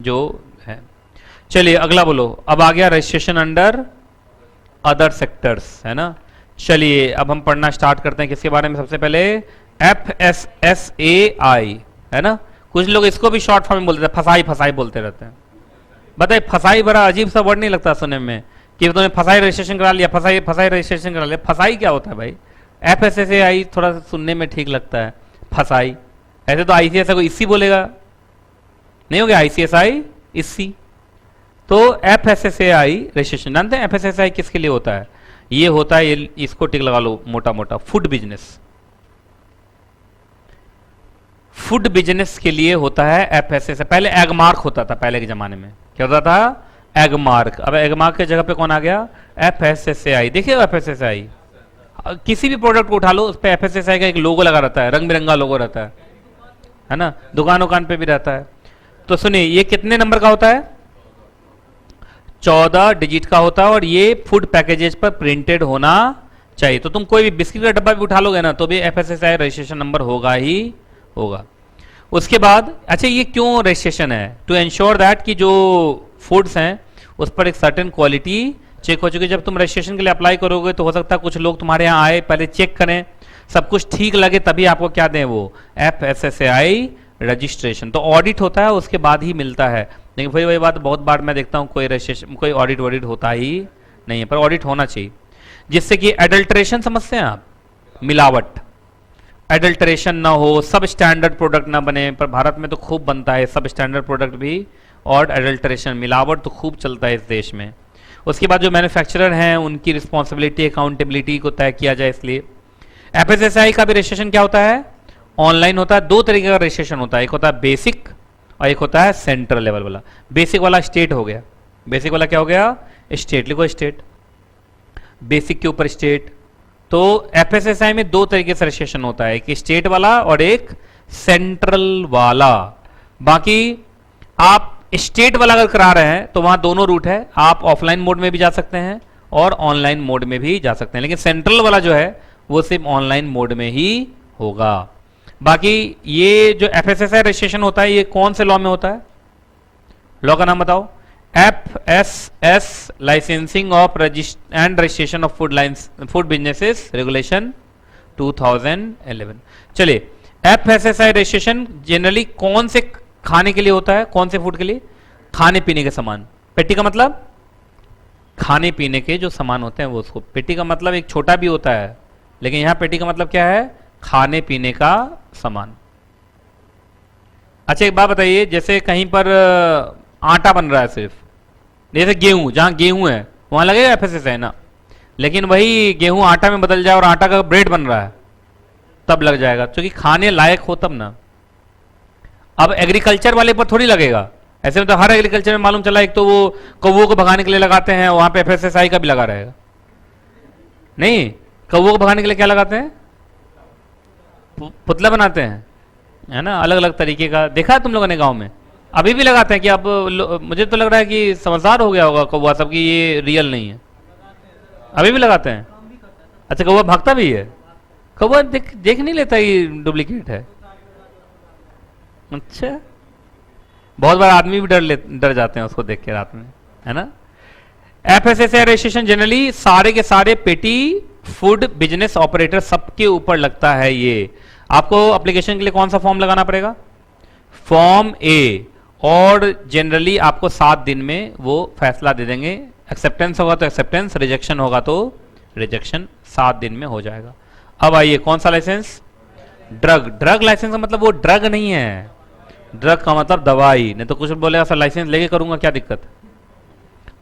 जो है। चलिए अगला बोलो। अब आ गया रजिस्ट्रेशन अंडर अदर सेक्टर्स, है ना। चलिए अब हम पढ़ना स्टार्ट करते हैं किसके बारे में। सबसे पहले FSSAI, है ना। कुछ लोग इसको भी शॉर्ट फॉर्म में बोलते हैं, फसाई फसाई बोलते रहते हैं। बताइए फसाई बड़ा अजीब सा वर्ड नहीं लगता सुनने में कि तुमने फसाई रजिस्ट्रेशन करा लिया, फसाई फसाई रजिस्ट्रेशन करा लिया। फसाई क्या होता है भाई? FSSAI थोड़ा सा सुनने में ठीक लगता है, फसाई। ऐसे तो ICSI को इसी बोलेगा, नहीं हो गया ICSI इसी। तो FSSAI रजिस्ट्रेशन जानते हैं FSSAI किसके लिए होता है? ये होता है, ये इसको टिक लगा लो मोटा मोटा, फूड बिजनेस। फूड बिजनेस के लिए होता है FSSAI। पहले एगमार्क होता था, पहले के जमाने में क्या होता था? एगमार्क। अब एगमार्क के जगह पे कौन आ गया? FSSAI। देखिए FSSAI किसी भी प्रोडक्ट को उठा लो, उस पर FSSAI का एक लोगो लगा रहता है, रंग बिरंगा लोगो रहता है ना। दुकान उकान पे भी रहता है। तो सुनिए ये कितने नंबर का होता है? 14 डिजिट का होता है और ये फूड पैकेजेस पर प्रिंटेड होना चाहिए। तो तुम कोई भी बिस्किट का डब्बा भी उठा लोगे ना तो भी FSSAI रजिस्ट्रेशन नंबर होगा ही होगा। उसके बाद अच्छा ये क्यों रजिस्ट्रेशन है? टू एंश्योर दैट कि जो फूड्स हैं उस पर एक सर्टेन क्वालिटी चेक हो चुकी है। जब तुम रजिस्ट्रेशन के लिए अप्लाई करोगे तो हो सकता है कुछ लोग तुम्हारे यहाँ आए, पहले चेक करें, सब कुछ ठीक लगे तभी आपको क्या दें, वो FSSAI रजिस्ट्रेशन। तो ऑडिट होता है उसके बाद ही मिलता है। लेकिन फिर वही बात, बहुत बार मैं देखता हूँ कोई रजिस्ट्रेशन, कोई ऑडिट वॉडिट होता ही नहीं है, पर ऑडिट होना चाहिए जिससे कि एडल्ट्रेशन समझते हैं आप, मिलावट, एडल्ट्रेशन ना हो, सब स्टैंडर्ड प्रोडक्ट ना बने। पर भारत में तो खूब बनता है सब स्टैंडर्ड प्रोडक्ट भी, और एडल्ट्रेशन मिलावट तो खूब चलता है इस देश में। उसके बाद जो मैन्युफैक्चरर हैं उनकी रिस्पॉन्सिबिलिटी अकाउंटेबिलिटी को तय किया जाए, इसलिए FSSAI का भी रजिस्ट्रेशन क्या होता है? ऑनलाइन होता है। दो तरीके का रजिस्ट्रेशन होता है, एक होता है बेसिक और एक होता है सेंट्रल लेवल वाला। बेसिक वाला स्टेट हो गया, बेसिक वाला क्या हो गया? स्टेट। लिखो स्टेट, बेसिक के ऊपर स्टेट। तो FSSAI में दो तरीके से रजिस्ट्रेशन होता है, एक स्टेट वाला और एक सेंट्रल वाला। बाकी आप स्टेट वाला अगर करा रहे हैं तो वहां दोनों रूट है, आप ऑफलाइन मोड में भी जा सकते हैं और ऑनलाइन मोड में भी जा सकते हैं। लेकिन सेंट्रल वाला जो है वो सिर्फ ऑनलाइन मोड में ही होगा। बाकी ये जो FSSAI रजिस्ट्रेशन होता है ये कौन से लॉ में होता है? लॉ का नाम बताओ। FSS licensing of and registration of food businesses regulation 2011। चलिए FSSAI रजिस्ट्रेशन जनरली कौन से खाने के लिए होता है? कौन से फूड के लिए? खाने पीने के सामान। पेटी का मतलब खाने पीने के जो सामान होते हैं वो उसको। पेटी का मतलब एक छोटा भी होता है, लेकिन यहां पेटी का मतलब क्या है? खाने पीने का सामान। अच्छा एक बात बताइए, जैसे कहीं पर आटा बन रहा है सिर्फ, जैसे गेहूं, जहां गेहूं है वहां लगेगा FSSAI ना। लेकिन वही गेहूं आटा में बदल जाए और आटा का ब्रेड बन रहा है तब लग जाएगा, क्योंकि खाने लायक हो तब ना। अब एग्रीकल्चर वाले पर थोड़ी लगेगा। ऐसे में तो हर एग्रीकल्चर में मालूम चला, एक तो वो कौवों को भगाने के लिए लगाते हैं, वहां पे FSSAI का भी लगा रहेगा। नहीं, कौवों को भगाने के लिए क्या लगाते हैं? पुतला बनाते हैं, है ना, अलग अलग तरीके का। देखा है तुम लोगों ने गांव में? अभी भी लगाते हैं कि अब मुझे तो लग रहा है कि समझदार हो गया होगा कौवा सब की ये रियल नहीं है। अभी भी लगाते हैं? अच्छा कौवा भागता भी है? कौवा देख नहीं लेता ये डुप्लीकेट है? अच्छा, बहुत बार आदमी भी डर जाते हैं उसको देख के रात में, है ना। FSSAI रजिस्ट्रेशन जनरली सारे के सारे पेटी फूड बिजनेस ऑपरेटर सबके ऊपर लगता है। ये आपको एप्लीकेशन के लिए कौन सा फॉर्म लगाना पड़ेगा? फॉर्म A, और जनरली आपको 7 दिन में वो फैसला दे देंगे। एक्सेप्टेंस होगा तो एक्सेप्टेंस, रिजेक्शन होगा तो रिजेक्शन, 7 दिन में हो जाएगा। अब आइए कौन सा लाइसेंस? ड्रग लाइसेंस का मतलब वो ड्रग नहीं है, ड्रग का मतलब दवाई। नहीं तो कुछ बोलेगा सर लाइसेंस लेके करूंगा क्या दिक्कत?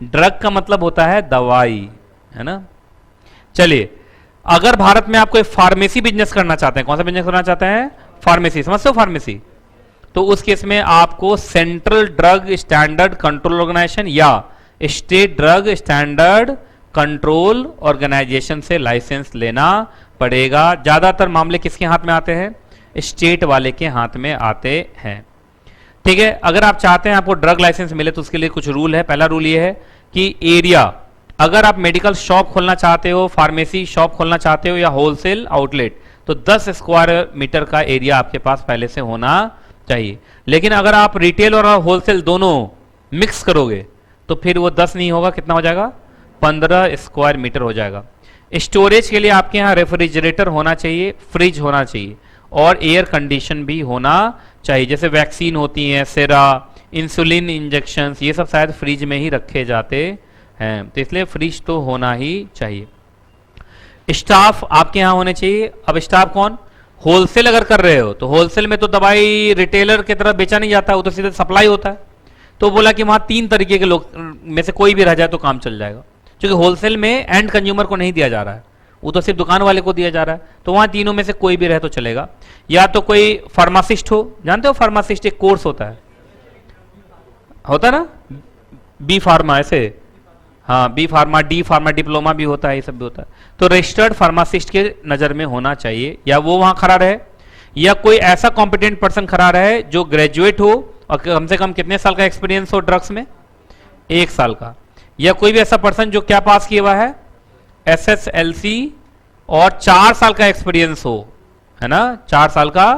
ड्रग का मतलब होता है दवाई, है ना। चलिए अगर भारत में आप कोई फार्मेसी बिजनेस करना चाहते हैं, कौन सा बिजनेस करना चाहते हैं? फार्मेसी, समझते हो फार्मेसी? तो उस केस में आपको central drug standard control organisation या state drug standard control organisation से लाइसेंस लेना पड़ेगा। ज्यादातर मामले किसके हाथ में आते हैं? स्टेट वाले के हाथ में आते हैं। ठीक है, अगर आप चाहते हैं आपको ड्रग लाइसेंस मिले तो उसके लिए कुछ रूल है। पहला रूल ये है कि एरिया, अगर आप मेडिकल शॉप खोलना चाहते हो, फार्मेसी शॉप खोलना चाहते हो या होलसेल आउटलेट, तो 10 स्क्वायर मीटर का एरिया आपके पास पहले से होना चाहिए। लेकिन अगर आप रिटेल और होलसेल दोनों मिक्स करोगे तो फिर वो 10 नहीं होगा, कितना हो जाएगा, 15 स्क्वायर मीटर हो जाएगा। स्टोरेज के लिए आपके यहाँ रेफ्रिजरेटर होना चाहिए, फ्रिज होना चाहिए और एयर कंडीशन भी होना चाहिए। जैसे वैक्सीन होती हैं, सेरा, इंसुलिन इंजेक्शंस, ये सब शायद फ्रिज में ही रखे जाते हैं, तो इसलिए फ्रिज तो होना ही चाहिए। स्टाफ आपके यहाँ होने चाहिए। अब स्टाफ कौन, होलसेल अगर कर रहे हो तो होलसेल में तो दवाई रिटेलर की तरह बेचा नहीं जाता, वो तो सीधे सप्लाई होता है। तो बोला कि वहां 3 तरीके के लोग में से कोई भी रह जाए तो काम चल जाएगा, क्योंकि होलसेल में एंड कंज्यूमर को नहीं दिया जा रहा है, वो तो सिर्फ दुकान वाले को दिया जा रहा है। तो वहां तीनों में से कोई भी रहे तो चलेगा। या तो कोई फार्मासिस्ट हो, जानते हो फार्मासिस्ट एक कोर्स होता है ना, बी फार्मा ऐसे, हाँ B pharma, D pharma, diploma भी होता है, ये सब भी होता है। तो रजिस्टर्ड फार्मासिस्ट के नजर में होना चाहिए, या वो वहां खड़ा रहे, या कोई ऐसा कॉम्पिटेंट पर्सन खड़ा रहे जो ग्रेजुएट हो और कम से कम कितने साल का एक्सपीरियंस हो ड्रग्स में, 1 साल का। या कोई भी ऐसा पर्सन जो क्या पास किया हुआ है, SSLC और 4 साल का एक्सपीरियंस हो, है ना, 4 साल का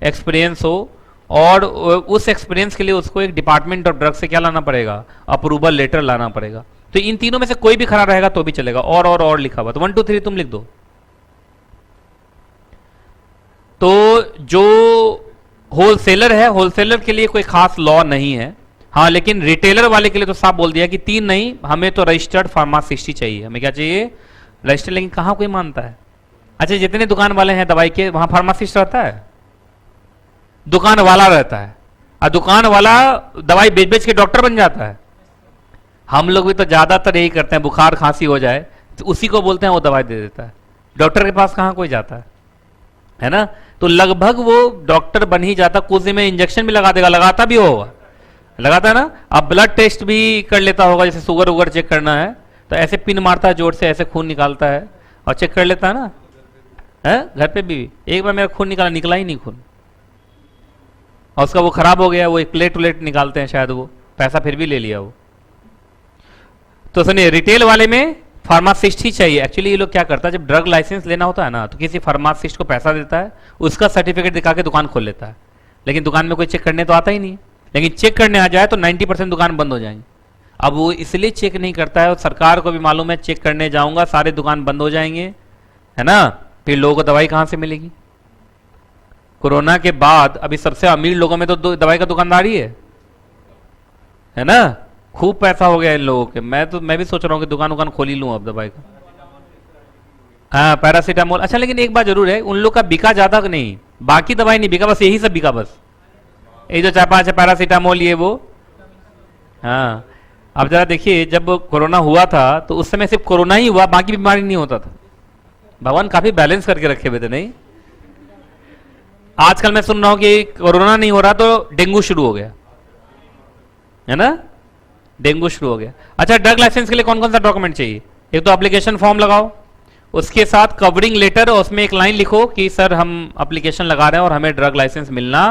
एक्सपीरियंस हो, और उस एक्सपीरियंस के लिए उसको एक डिपार्टमेंट ऑफ ड्रग्स से क्या लाना पड़ेगा, अप्रूवल लेटर लाना पड़ेगा। तो इन तीनों में से कोई भी खड़ा रहेगा तो भी चलेगा। और लिखा हुआ, तो 1 2 3 तुम लिख दो। तो जो होलसेलर है, होलसेलर के लिए कोई खास लॉ नहीं है, हाँ, लेकिन रिटेलर वाले के लिए तो साफ बोल दिया कि 3 नहीं, हमें तो रजिस्टर्ड फार्मासिस्ट ही चाहिए। हमें क्या चाहिए, रजिस्टर्ड। लेकिन कहां कोई मानता है। अच्छा, जितने दुकान वाले हैं दवाई के, वहां फार्मासिस्ट रहता है, दुकान वाला रहता है, और दुकान वाला दवाई बेच बेच के डॉक्टर बन जाता है। हम लोग भी तो ज्यादातर यही करते हैं, बुखार खांसी हो जाए तो उसी को बोलते हैं, वो दवाई दे देता है। डॉक्टर के पास कहां कोई जाता है ना। तो लगभग वो डॉक्टर बन ही जाता, कुछ में इंजेक्शन भी लगा देगा, लगाता भी होगा, लगाता है ना। अब ब्लड टेस्ट भी कर लेता होगा, जैसे शुगर वुगर चेक करना है तो ऐसे पिन मारता है जोर से, ऐसे खून निकालता है और चेक कर लेता है ना, है घर पे भी। एक बार मेरा खून निकला ही नहीं खून, और उसका वो खराब हो गया, वो एक प्लेट व्लेट निकालते हैं शायद, वो पैसा फिर भी ले लिया वो। तो सुनिए, रिटेल वाले में फार्मासिस्ट ही चाहिए। एक्चुअली ये लोग क्या करता है, जब ड्रग लाइसेंस लेना होता है ना, तो किसी फार्मासिस्ट को पैसा देता है, उसका सर्टिफिकेट दिखा के दुकान खोल लेता है। लेकिन दुकान में कोई चेक करने तो आता ही नहीं है, लेकिन चेक करने आ जाए तो 90% दुकान बंद हो जाएंगी। अब वो इसलिए चेक नहीं करता है, और सरकार को भी मालूम है चेक करने जाऊंगा सारे दुकान बंद हो जाएंगे, है ना, फिर लोगों को दवाई कहां से मिलेगी। कोरोना के बाद अभी सबसे अमीर लोगों में तो दवाई का दुकानदारी है ना, खूब पैसा हो गया इन लोगों के। मैं भी सोच रहा हूँ कि दुकान खोल ही लूं अब दवाई का। हाँ, पैरासीटामोल। अच्छा, लेकिन एक बात जरूर है, उन लोग का बिका ज्यादा नहीं, बाकी दवाई नहीं बिका, बस यही सब बिका, बस ये जो 4-5 है, पैरासीटामोल, ये वो। हाँ, अब जरा देखिए, जब कोरोना हुआ था तो उस समय सिर्फ कोरोना ही हुआ, बाकी बीमारी नहीं होता था। भगवान काफी बैलेंस करके रखे हुए थे, नहीं। आजकल मैं सुन रहा हूं कि कोरोना नहीं हो रहा तो डेंगू शुरू हो गया, है ना, डेंगू शुरू हो गया। अच्छा, ड्रग लाइसेंस के लिए कौन कौन सा डॉक्यूमेंट चाहिए, एक तो एप्लीकेशन फॉर्म लगाओ, उसके साथ कवरिंग लेटर, और उसमें एक लाइन लिखो कि सर हम एप्लीकेशन लगा रहे हैं और हमें ड्रग लाइसेंस मिलना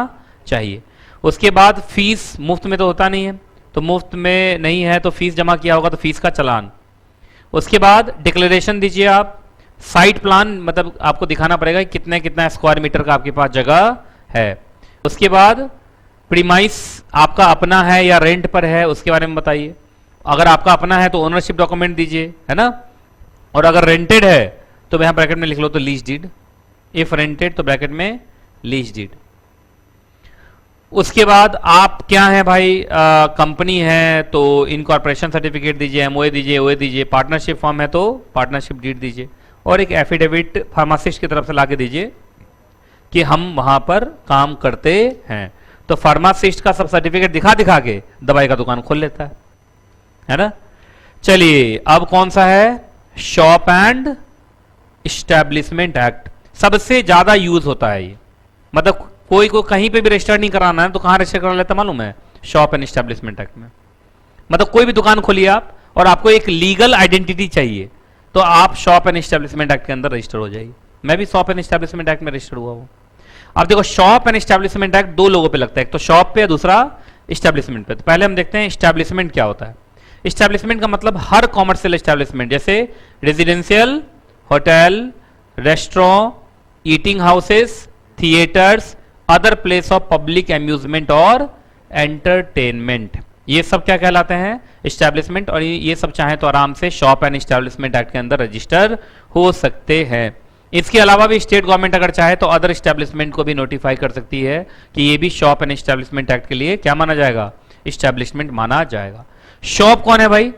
चाहिए। उसके बाद फीस, मुफ्त में तो होता नहीं है, तो मुफ्त में नहीं है तो फीस जमा किया होगा तो फीस का चालान। उसके बाद डिक्लेरेशन दीजिए आप, साइट प्लान, मतलब आपको दिखाना पड़ेगा कितने कितना स्क्वायर मीटर का आपके पास जगह है। उसके बाद प्रीमाइस आपका अपना है या रेंट पर है, उसके बारे में बताइए। अगर आपका अपना है तो ओनरशिप डॉक्यूमेंट दीजिए, है ना, और अगर रेंटेड है तो यहां ब्रैकेट में लिख लो तो लीज डीड, इफ रेंटेड तो ब्रैकेट में लीज डीड। उसके बाद आप क्या है भाई, कंपनी है तो इनकॉर्पोरेशन सर्टिफिकेट दीजिए, एमओए दीजिए, ओए दीजिए, पार्टनरशिप फॉर्म है तो पार्टनरशिप डीड दीजिए, और एक एफिडेविट फार्मासिस्ट की तरफ से लाके दीजिए कि हम वहां पर काम करते हैं। तो फार्मासिस्ट का सब सर्टिफिकेट दिखा दिखा के दवाई का दुकान खोल लेता है ना। चलिए, अब कौन सा है, शॉप एंड इस्टेब्लिशमेंट एक्ट सबसे ज्यादा यूज होता है ये। मतलब कोई को कहीं पे भी रजिस्टर नहीं कराना है तो कहां रजिस्टर करा लेता मालूम है, शॉप एंड इस्टेब्लिशमेंट एक्ट में। मतलब कोई भी दुकान खोलिए आप और आपको एक लीगल आइडेंटिटी चाहिए तो आप शॉप एंड इस्टेब्लिशमेंट एक्ट के अंदर रजिस्टर हो जाइए। मैं भी शॉप एंड इस्टेब्लिशमेंट एक्ट में रजिस्टर हुआ हूं। अब देखो, शॉप एंड इस्टेब्लिशमेंट एक्ट 2 लोगों पे लगता है, एक तो शॉप पे, दूसरा इस्टेब्लिशमेंट पे। तो पहले हम देखते हैं इस्टेब्लिशमेंट क्या होता है। इस्टेब्लिशमेंट का मतलब हर कॉमर्शियल इस्टेब्लिशमेंट, जैसे residential, hotel, restaurant, eating houses, theatres, other place of public amusement और एंटरटेनमेंट, ये सब क्या कहलाते हैं? इस्टेब्लिशमेंट। और ये सब चाहे तो आराम से शॉप एंड इस्टेब्लिशमेंट एक्ट के अंदर रजिस्टर हो सकते हैं। इसके अलावा भी स्टेट गवर्नमेंट अगर चाहे तो अदर इस्टेब्लिशमेंट को भी नोटिफाई कर सकती है कि ये भी शॉप एंड इस्टेब्लिशमेंट एक्ट के लिए क्या माना जाएगा? इस्टेब्लिशमेंट माना जाएगा। शॉप कौन है भाई?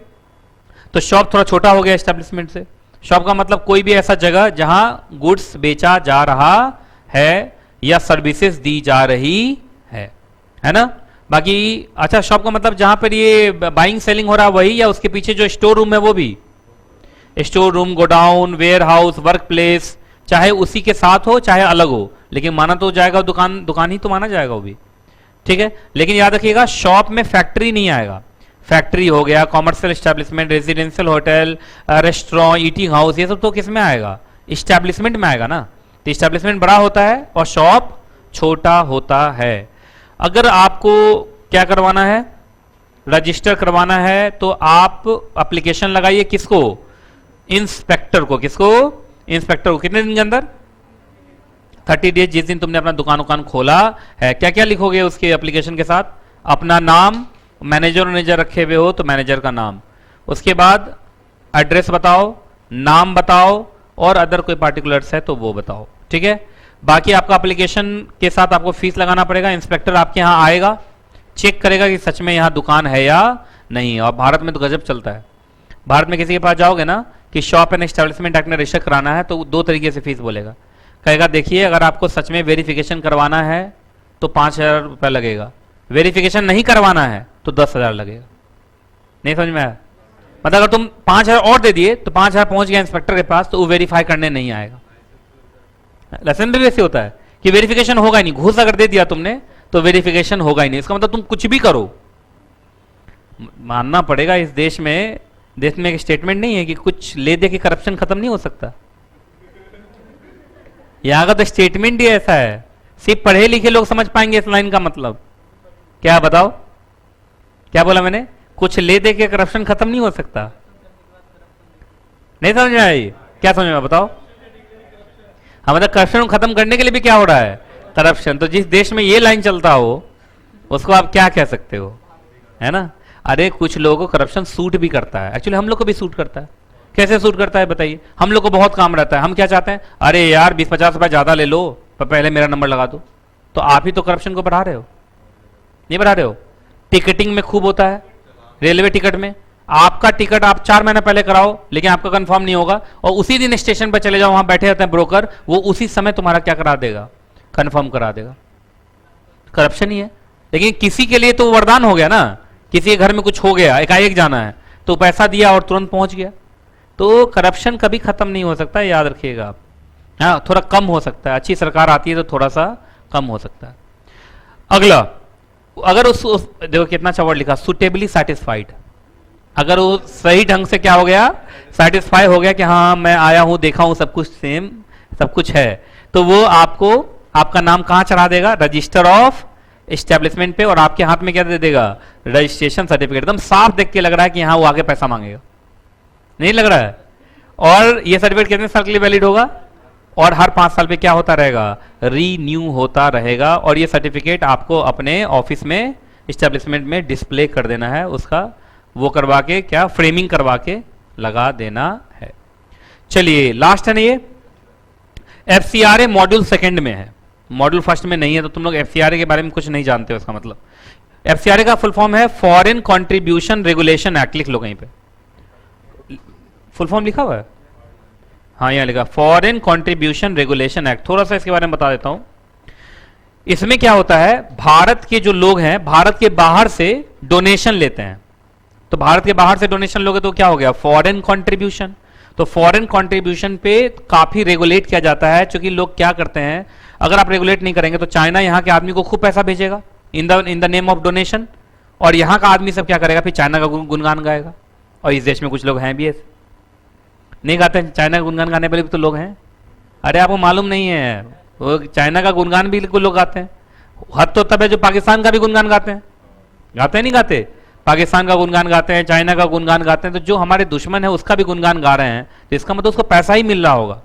तो शॉप थोड़ा छोटा हो गया इस्टेब्लिशमेंट से। शॉप का मतलब कोई भी ऐसा जगह जहां गुड्स बेचा जा रहा है या सर्विसेज दी जा रही है ना। बाकी अच्छा, शॉप का मतलब जहां पर ये बाइंग सेलिंग हो रहा है वही, या उसके पीछे जो स्टोर रूम है वो भी? Store room, godown, warehouse, workplace, चाहे उसी के साथ हो चाहे अलग हो, लेकिन माना तो जाएगा दुकान, दुकान ही तो माना जाएगा वो भी, ठीक है। लेकिन याद रखिएगा शॉप में फैक्ट्री नहीं आएगा। फैक्ट्री हो गया, commercial establishment, residential hotel, restaurant, eating house, ये सब तो किस में आएगा? इस्टेब्लिशमेंट में आएगा ना। तो इस्टेब्लिशमेंट बड़ा होता है और शॉप छोटा होता है। अगर आपको क्या करवाना है? रजिस्टर करवाना है, तो आप एप्लीकेशन लगाइए किसको? इंस्पेक्टर को। किसको? इंस्पेक्टर को। कितने दिन के अंदर? 30 डेज, जिस दिन तुमने अपना दुकान खोला है। क्या क्या लिखोगे उसके एप्लीकेशन के साथ? अपना नाम, मैनेजर रखे हुए हो तो मैनेजर का नाम, उसके बाद एड्रेस बताओ, नाम बताओ, और अदर कोई पार्टिकुलर्स है तो वो बताओ, ठीक है। बाकी आपका एप्लीकेशन के साथ आपको फीस लगाना पड़ेगा। इंस्पेक्टर आपके यहाँ आएगा, चेक करेगा कि सच में यहाँ दुकान है या नहीं। और भारत में तो गजब चलता है। भारत में किसी के पास जाओगे ना कि शॉप एंड एस्टेब्लिशमेंट एक्ट में रजिस्टर कराना है, तो 2 तरीके से फीस बोलेगा। कहेगा देखिए अगर आपको सच में वेरिफिकेशन करवाना है तो 5,000 रुपया लगेगा, वेरिफिकेशन नहीं करवाना है तो 10,000 लगेगा। नहीं समझ में आया? मतलब अगर तुम 5,000 और दे दिए तो 5,000 पहुंच गया इंस्पेक्टर के पास, तो वो वेरीफाई करने नहीं आएगा। लाइसेंस भी वैसे होता है कि वेरिफिकेशन होगा ही नहीं। घूस अगर दे दिया तुमने तो वेरिफिकेशन होगा ही नहीं। इसका मतलब तुम कुछ भी करो, मानना पड़ेगा इस देश में एक स्टेटमेंट नहीं है कि कुछ ले दे के करप्शन खत्म नहीं हो सकता। यहां का तो स्टेटमेंट ही ऐसा है। सिर्फ पढ़े लिखे लोग समझ पाएंगे इस लाइन का मतलब क्या। बताओ क्या बोला मैंने? कुछ ले दे के करप्शन खत्म नहीं हो सकता। नहीं समझ में आई? क्या समझ में? बताओ। हाँ, मतलब करप्शन खत्म करने के लिए भी क्या हो रहा है? करप्शन। तो जिस देश में ये लाइन चलता हो उसको आप क्या कह सकते हो, है ना। अरे कुछ लोगों को करप्शन सूट भी करता है। एक्चुअली हम लोग को भी सूट करता है। कैसे सूट करता है बताइए? हम लोग को बहुत काम रहता है। हम क्या चाहते हैं? अरे यार 20-50 रुपए ज्यादा ले लो पर पहले मेरा नंबर लगा दो। तो आप ही तो करप्शन को बढ़ा रहे हो, नहीं बढ़ा रहे हो? टिकटिंग में खूब होता है। रेलवे टिकट में आपका टिकट आप 4 महीने पहले कराओ लेकिन आपका कंफर्म नहीं होगा, और उसी दिन स्टेशन पर चले जाओ, वहां बैठे रहते हैं ब्रोकर, वो उसी समय तुम्हारा क्या करा देगा? कंफर्म करा देगा। करप्शन ही है। लेकिन किसी के लिए तो वरदान हो गया ना। किसी के घर में कुछ हो गया, एकाएक जाना है, तो पैसा दिया और तुरंत पहुंच गया। तो करप्शन कभी खत्म नहीं हो सकता, याद रखिएगा आप। हाँ, थोड़ा कम हो सकता है। अच्छी सरकार आती है तो थोड़ा सा कम हो सकता है। अगला, अगर उस देखो कितना अच्छा वर्ड लिखा, सुटेबली सेटिस्फाइड। अगर वो सही ढंग से क्या हो गया? सेटिस्फाई हो गया कि हाँ मैं आया हूं, देखा हूं, सब कुछ सेम, सब कुछ है, तो वो आपको आपका नाम कहां चढ़ा देगा? रजिस्टर ऑफ एस्टेब्लिशमेंट पे, और आपके हाथ में क्या दे देगा? Registration certificate. एकदम साफ देख के लग रहा है कि हाँ वो आगे पैसा मांगेगा, नहीं लग रहा है। और ये सर्टिफिकेट कितने साल के लिए वैलिड होगा? और हर 5 साल पे क्या होता रहेगा? रीन्यू होता रहेगा। और ये सर्टिफिकेट आपको अपने ऑफिस में, एस्टेब्लिशमेंट में डिस्प्ले कर देना है। उसका वो करवा के क्या, फ्रेमिंग करवा के लगा देना है। चलिए लास्ट है ना ये एफसीआरए मॉड्यूल 2 में है, मॉड्यूल 1 में नहीं है। तो तुम लोग एफसीआरए के बारे में कुछ नहीं जानते हो। इसका मतलब एफसीआरए का फुल फॉर्म है फॉरेन कंट्रीब्यूशन रेगुलेशन एक्ट। लिख लो कहीं पे, फुल फॉर्म लिखा हुआ है। हाँ यहाँ लिखा फॉरेन कंट्रीब्यूशन रेगुलेशन एक्ट। थोड़ा सा इसके बारे में बता देता हूं। इसमें क्या होता है, भारत के जो लोग हैं भारत के बाहर से डोनेशन लेते हैं। तो भारत के बाहर से डोनेशन लोगे तो क्या हो गया? Foreign contribution. तो फॉरेन कंट्रीब्यूशन पे काफी रेगुलेट किया जाता है, क्योंकि लोग क्या करते हैं, अगर आप रेगुलेट नहीं करेंगे तो चाइना यहाँ के आदमी को खूब पैसा भेजेगा in the name of donation, और यहाँ का आदमी सब क्या करेगा? फिर चाइना का गुणगान गाएगा। और इस देश में कुछ लोग हैं भी ऐसे, नहीं गाते हैं चाइना का गुणगान गाने वाले भी तो लोग हैं। अरे आपको मालूम नहीं है, वो चाइना का गुणगान भी कुछ लोग गाते हैं। हद तो तब है जो पाकिस्तान का भी गुणगान गाते हैं। गाते हैं नहीं गाते? पाकिस्तान का गुणगान गाते हैं, चाइना का गुणगान गाते हैं। तो जो हमारे दुश्मन है उसका भी गुणगान गा रहे हैं, तो इसका मतलब उसको पैसा ही मिल रहा होगा।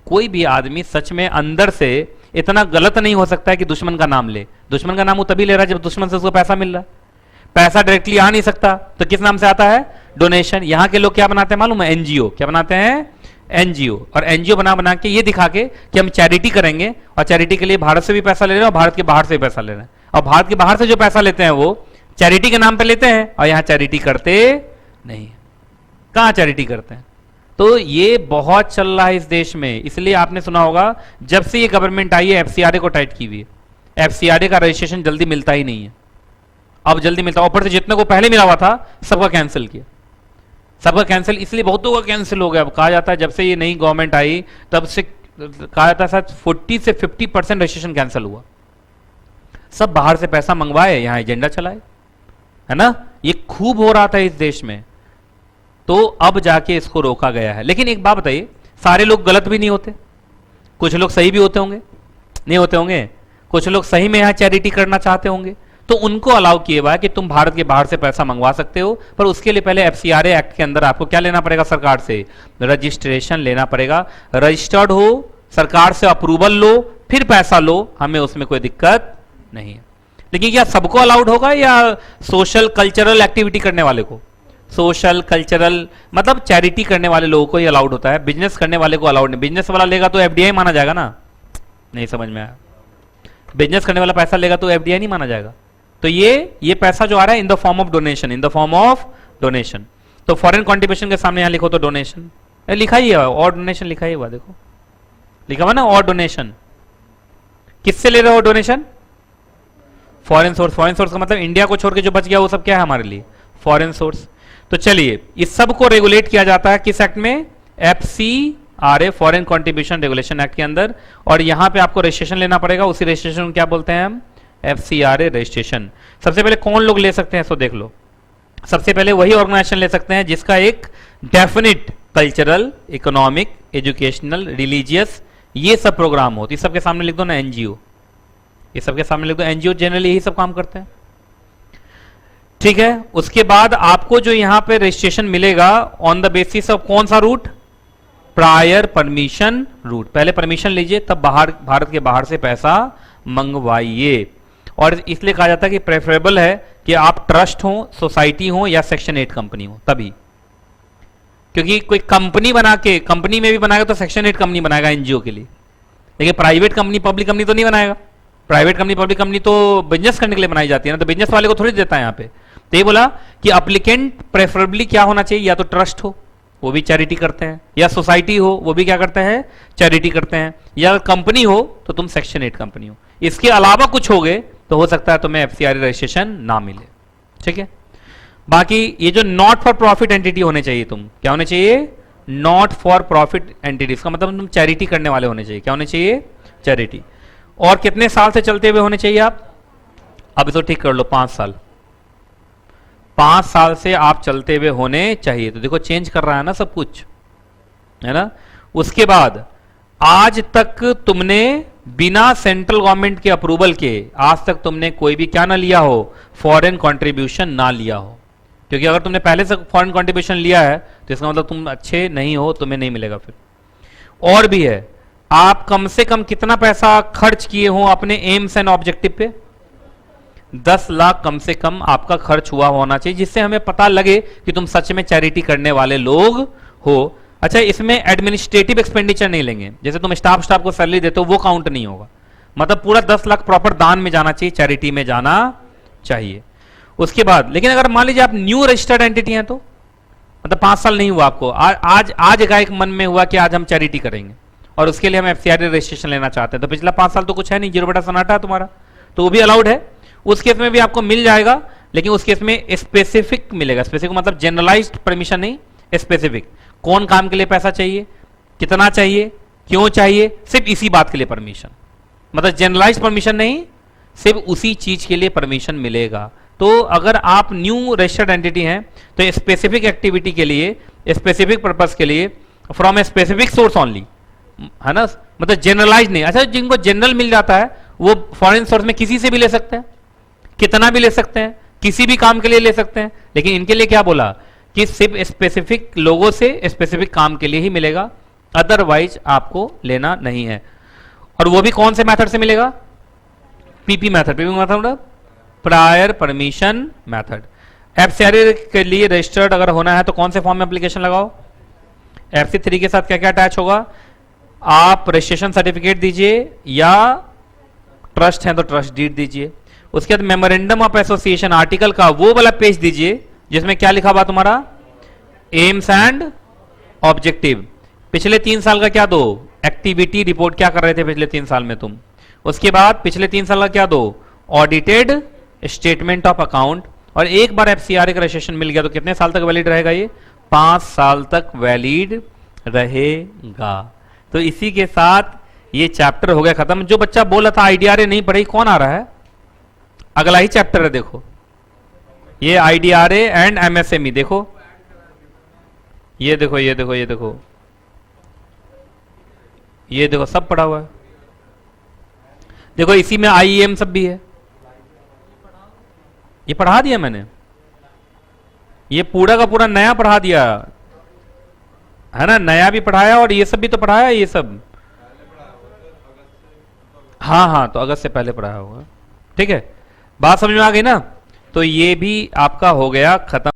कोई भी आदमी सच में अंदर से इतना गलत नहीं हो सकता है कि दुश्मन का नाम ले। दुश्मन का नाम वो तभी ले रहा है जब दुश्मन से उसको पैसा मिल रहा है। पैसा डायरेक्टली आ नहीं सकता, तो किस नाम से आता है? डोनेशन। यहां के लोग क्या बनाते हैं मालूम है? एनजीओ। क्या बनाते हैं? एनजीओ। और एनजीओ बना बना के ये दिखा के कि हम चैरिटी करेंगे, और चैरिटी के लिए भारत से भी पैसा ले रहे हैं और भारत के बाहर से भी पैसा ले रहे हैं, और भारत के बाहर से जो पैसा लेते हैं वो चैरिटी के नाम पे लेते हैं, और यहां चैरिटी करते नहीं। कहां चैरिटी करते हैं? तो ये बहुत चल रहा है इस देश में। इसलिए आपने सुना होगा जब से ये गवर्नमेंट आई है एफसीआरए को टाइट की हुई है। एफसीआरए का रजिस्ट्रेशन जल्दी मिलता ही नहीं है, अब जल्दी मिलता है। ऊपर से जितने को पहले मिला हुआ था सबका कैंसिल किया, सबका कैंसिल। इसलिए बहुतों का कैंसिल हो गया। अब कहा जाता है जब से ये नई गवर्नमेंट आई तब से कहा जाता है शायद 40 से 50% रजिस्ट्रेशन कैंसिल हुआ। सब बाहर से पैसा मंगवाए, यहां एजेंडा चलाए, है ना। ये खूब हो रहा था इस देश में, तो अब जाके इसको रोका गया है। लेकिन एक बात बताइए, सारे लोग गलत भी नहीं होते, कुछ लोग सही भी होते होंगे, नहीं होते होंगे? कुछ लोग सही में यहां चैरिटी करना चाहते होंगे, तो उनको अलाउ किए हुआ है कि तुम भारत के बाहर से पैसा मंगवा सकते हो, पर उसके लिए पहले एफसीआरए एक्ट के अंदर आपको क्या लेना पड़ेगा? सरकार से रजिस्ट्रेशन लेना पड़ेगा। रजिस्टर्ड हो, सरकार से अप्रूवल लो, फिर पैसा लो, हमें उसमें कोई दिक्कत नहीं है। लेकिन क्या सबको अलाउड होगा या सोशल कल्चरल एक्टिविटी करने वाले को? सोशल कल्चरल मतलब चैरिटी करने वाले लोगों को ही अलाउड होता है, बिजनेस करने वाले को अलाउड नहीं। बिजनेस वाला लेगा तो एफडीआई माना जाएगा ना? नहीं समझ में आया? बिजनेस करने वाला पैसा लेगा तो एफडीआई नहीं माना जाएगा। तो ये पैसा जो आ रहा है in the form of donation, in the form of donation. तो फॉरेन कॉन्ट्रीब्यूशन के सामने यहां लिखो तो डोनेशन लिखा ही है, और डोनेशन लिखा ही हुआ, देखो लिखा हुआ ना, और डोनेशन। किससे ले रहे हो donation? Foreign source. Foreign source का मतलब इंडिया को छोड़ के जो बच गया वो सब क्या है हमारे लिए? Foreign source. तो चलिए इस सब को रेगुलेट किया जाता है किस एक्ट में? FCRA, foreign contribution regulation act के अंदर। और यहां पे आपको रजिस्ट्रेशन लेना पड़ेगा, उसी रजिस्ट्रेशन क्या बोलते हैं हम? FCRA registration. सबसे पहले कौन लोग ले सकते हैं, सो देख लो। सबसे पहले वही ऑर्गेनाइजेशन ले सकते हैं जिसका एक definite cultural, economic, educational, religious ये सब प्रोग्राम हो। तो इस सबके सामने लिख दो ना एनजीओ, ये सबके सामने लिख दो एनजीओ। जनरली यही सब काम करते हैं, ठीक है। उसके बाद आपको जो यहां पे रजिस्ट्रेशन मिलेगा ऑन द बेसिस ऑफ कौन सा रूट? Prior permission route. पहले परमिशन लीजिए तब भारत के बाहर से पैसा मंगवाइए। और इसलिए कहा जाता है कि प्रेफरेबल है कि आप ट्रस्ट हो, सोसाइटी हो या सेक्शन 8 कंपनी हो, तभी। क्योंकि कोई कंपनी बना के, कंपनी में भी बनाएगा तो सेक्शन 8 कंपनी बनाएगा एनजीओ के लिए, लेकिन प्राइवेट कंपनी, पब्लिक कंपनी तो नहीं बनाएगा। प्राइवेट कंपनी, पब्लिक कंपनी तो बिजनेस करने के लिए बनाई जाती है ना, तो बिजनेस वाले को थोड़ी देता है यहाँ पे। तो ये बोला कि अप्लीकेंट प्रेफरेबली क्या होना चाहिए? या तो ट्रस्ट हो, वो भी चैरिटी करते हैं, या सोसाइटी हो, वो भी क्या करते हैं? चैरिटी करते हैं, या कंपनी हो तो तुम सेक्शन 8 कंपनी हो। इसके अलावा कुछ हो गए तो हो सकता है तुम्हें एफसीआरए रजिस्ट्रेशन ना मिले, ठीक है। बाकी ये जो नॉट फॉर प्रॉफिट एंटिटी होने चाहिए, तुम क्या होने चाहिए? Not for profit entity. इसका मतलब तुम चैरिटी करने वाले होने चाहिए। क्या होने चाहिए? चैरिटी। और कितने साल से चलते हुए होने चाहिए आप? अब इसको ठीक कर लो, 5 साल। 5 साल से आप चलते हुए होने चाहिए। तो देखो चेंज कर रहा है ना सब कुछ, है ना। उसके बाद आज तक तुमने बिना सेंट्रल गवर्नमेंट के अप्रूवल के आज तक तुमने कोई भी क्या ना लिया हो? फॉरेन कंट्रीब्यूशन ना लिया हो। क्योंकि अगर तुमने पहले से फॉरेन कंट्रीब्यूशन लिया है तो इसका मतलब तुम अच्छे नहीं हो, तुम्हें नहीं मिलेगा फिर। और भी है, आप कम से कम कितना पैसा खर्च किए हो अपने एम्स एंड ऑब्जेक्टिव पे? 10 लाख कम से कम आपका खर्च हुआ होना चाहिए, जिससे हमें पता लगे कि तुम सच में चैरिटी करने वाले लोग हो। अच्छा, इसमें एडमिनिस्ट्रेटिव एक्सपेंडिचर नहीं लेंगे, जैसे तुम स्टाफ को सैलरी देते हो वो काउंट नहीं होगा। मतलब पूरा 10 लाख प्रॉपर दान में जाना चाहिए, चैरिटी में जाना चाहिए। उसके बाद लेकिन अगर मान लीजिए आप न्यू रजिस्टर्ड एंटिटी हैं, तो मतलब 5 साल नहीं हुआ आपको, आज एकाएक मन में हुआ कि आज हम चैरिटी करेंगे और उसके लिए हम एफसीआरए रजिस्ट्रेशन लेना चाहते हैं, तो पिछला 5 साल तो कुछ है नहीं, 0 बटा सन्नाटा तुम्हारा, तो वो भी अलाउड है। उस केस में भी आपको मिल जाएगा, लेकिन उस केस में स्पेसिफिक मिलेगा। स्पेसिफिक मतलब जनरलाइज्ड परमिशन नहीं, स्पेसिफिक। कौन काम के लिए पैसा चाहिए, कितना चाहिए, क्यों चाहिए, सिर्फ इसी बात के लिए परमिशन। मतलब जनरलाइज्ड परमिशन नहीं, सिर्फ उसी चीज के लिए परमिशन मिलेगा। तो अगर आप न्यू रजिस्टर्ड एंटिटी हैं तो स्पेसिफिक एक्टिविटी के लिए, स्पेसिफिक पर्पस के लिए, from a specific source only, है ना। मतलब जनरलाइज नहीं। अच्छा, जिनको जनरल मिल जाता है वो फॉरेन सोर्स में किसी से भी ले सकते हैं, कितना भी ले सकते हैं, किसी भी काम के लिए ले सकते हैं, लेकिन इनके लिए क्या बोला कि सिर्फ स्पेसिफिक लोगों से स्पेसिफिक काम के लिए ही मिलेगा, अदरवाइज आपको लेना नहीं है। और वो भी कौन से मेथड से मिलेगा? PP method. पीपी मेथड मतलब प्रायर परमिशन मेथड। एफसीआरए के लिए रजिस्टर्ड अगर होना है तो कौन से फॉर्म में एप्लीकेशन लगाओ? FC3 के साथ क्या क्या अटैच होगा? आप रजिस्ट्रेशन सर्टिफिकेट दीजिए या ट्रस्ट है तो ट्रस्ट डीड दीजिए। उसके बाद मेमोरेंडम ऑफ एसोसिएशन आर्टिकल का वो वाला पेज दीजिए जिसमें क्या लिखा हुआ तुम्हारा? AIIMS and objective. पिछले 3 साल का क्या दो? एक्टिविटी रिपोर्ट, क्या कर रहे थे पिछले 3 साल में तुम। उसके बाद पिछले 3 साल का क्या दो? Audited statement of account. और एक बार एफसीआरए का रजिस्ट्रेशन मिल गया तो कितने साल तक वैलिड रहेगा? ये 5 साल तक वैलिड रहेगा। तो इसी के साथ ये चैप्टर हो गया खत्म। जो बच्चा बोला था आईडीआरए नहीं पढ़ी, कौन आ रहा है? अगला ही चैप्टर है, देखो ये आईडीआरए एंड एमएसएमई। देखो ये देखो ये देखो ये देखो ये देखो सब पढ़ा हुआ है। देखो इसी में आईईएम सब भी है, ये पढ़ा दिया मैंने, ये पूरा का पूरा नया पढ़ा दिया है ना, नया भी पढ़ाया और ये सब भी तो पढ़ाया, ये सब। हाँ हाँ, तो अगस्त से पहले पढ़ाया होगा। ठीक है, बात समझ में आ गई ना? तो ये भी आपका हो गया खत्म।